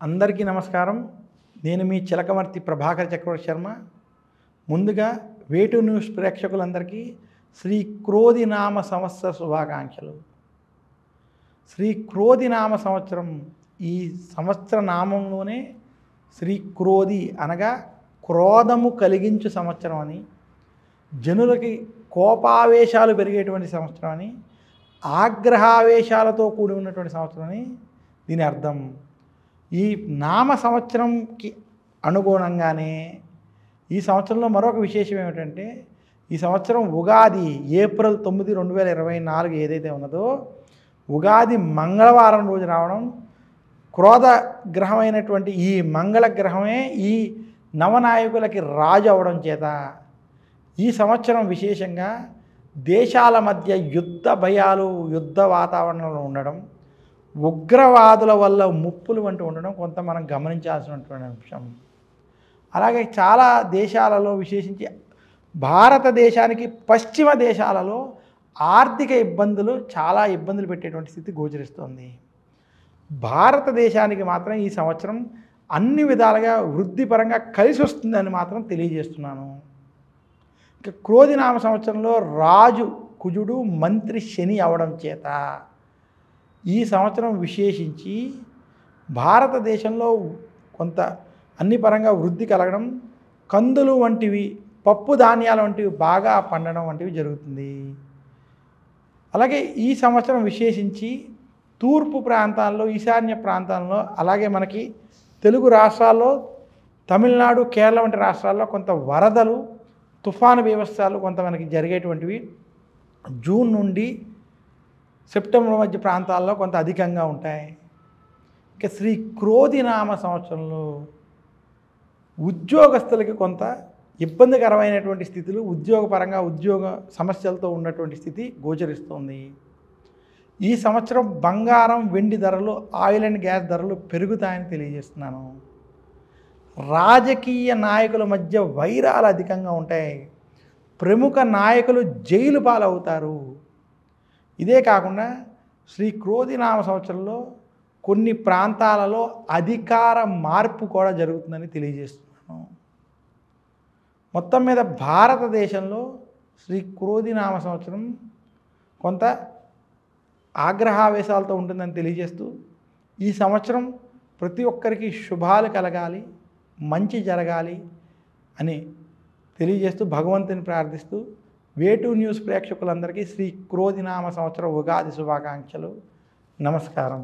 అందరికీ నమస్కారం. నేను మీ చిలకమర్తి ప్రభాకర్ చక్రవర్తి శర్మ. ముందుగా వేటు న్యూస్ ప్రేక్షకులందరికీ శ్రీ క్రోధినామ సంవత్సర శుభాకాంక్షలు. శ్రీ క్రోధినామ సంవత్సరం, ఈ సంవత్సర నామంలోనే శ్రీ క్రోధి అనగా క్రోధము కలిగించు సంవత్సరం అని, జనులకి కోపావేశాలు పెరిగేటువంటి సంవత్సరం అని, ఆగ్రహావేశాలతో కూడి ఉన్నటువంటి సంవత్సరం అని దీని అర్థం. ఈ నామ సంవత్సరంకి అనుగుణంగానే ఈ సంవత్సరంలో మరొక విశేషం ఏమిటంటే, ఈ సంవత్సరం ఉగాది ఏప్రిల్ 9, 2024 ఏదైతే ఉన్నదో, ఉగాది మంగళవారం రోజు రావడం, క్రోధ గ్రహమైనటువంటి ఈ మంగళ గ్రహమే ఈ నవనాయకులకి రాజు అవడం చేత ఈ సంవత్సరం విశేషంగా దేశాల మధ్య యుద్ధ భయాలు, యుద్ధ వాతావరణంలో ఉండడం, ఉగ్రవాదుల వల్ల ముప్పులు వంటి ఉండడం కొంత మనం గమనించాల్సినటువంటి అంశం. అలాగే చాలా దేశాలలో, విశేషించి భారతదేశానికి పశ్చిమ దేశాలలో ఆర్థిక ఇబ్బందులు, చాలా ఇబ్బందులు పెట్టేటువంటి స్థితి గోచరిస్తుంది. భారతదేశానికి మాత్రం ఈ సంవత్సరం అన్ని విధాలుగా వృద్ధిపరంగా కలిసి వస్తుందని మాత్రం తెలియజేస్తున్నాను. ఇక క్రోధినామ సంవత్సరంలో రాజు కుజుడు, మంత్రి శని అవడం చేత ఈ సంవత్సరం విశేషించి భారతదేశంలో కొంత అన్ని పరంగా వృద్ధి కలగడం, కందులు వంటివి, పప్పు ధాన్యాలు వంటివి బాగా పండడం వంటివి జరుగుతుంది. అలాగే ఈ సంవత్సరం విశేషించి తూర్పు ప్రాంతాల్లో, ఈశాన్య ప్రాంతాల్లో, అలాగే మనకి తెలుగు రాష్ట్రాల్లో, తమిళనాడు, కేరళ వంటి రాష్ట్రాల్లో కొంత వరదలు, తుఫాను బీభత్సాలు కొంత మనకి జరిగేటువంటివి జూన్ నుండి సెప్టెంబర్ మధ్య ప్రాంతాల్లో కొంత అధికంగా ఉంటాయి. ఇక శ్రీ క్రోధినామ సంవత్సరంలో ఉద్యోగస్తులకి కొంత ఇబ్బందికరమైనటువంటి స్థితులు, ఉద్యోగపరంగా ఉద్యోగ సమస్యలతో ఉన్నటువంటి స్థితి గోచరిస్తుంది. ఈ సంవత్సరం బంగారం, వెండి ధరలు, ఆయిల్ అండ్ గ్యాస్ ధరలు పెరుగుతాయని తెలియజేస్తున్నాను. రాజకీయ నాయకుల మధ్య వైరాలు అధికంగా ఉంటాయి. ప్రముఖ నాయకులు జైలు పాలవుతారు. ఇదే కాకుండా శ్రీ క్రోధినామ సంవత్సరంలో కొన్ని ప్రాంతాలలో అధికార మార్పు కూడా జరుగుతుందని తెలియజేస్తున్నాను. మొత్తం మీద భారతదేశంలో శ్రీ క్రోధినామ సంవత్సరం కొంత ఆగ్రహావేశాలతో ఉంటుందని తెలియజేస్తూ, ఈ సంవత్సరం ప్రతి ఒక్కరికి శుభాలు కలగాలి, మంచి జరగాలి అని తెలియజేస్తూ, భగవంతుని ప్రార్థిస్తూ, వేటు న్యూస్ ప్రేక్షకులందరికీ శ్రీ క్రోధినామ సంవత్సర ఉగాది శుభాకాంక్షలు. నమస్కారం.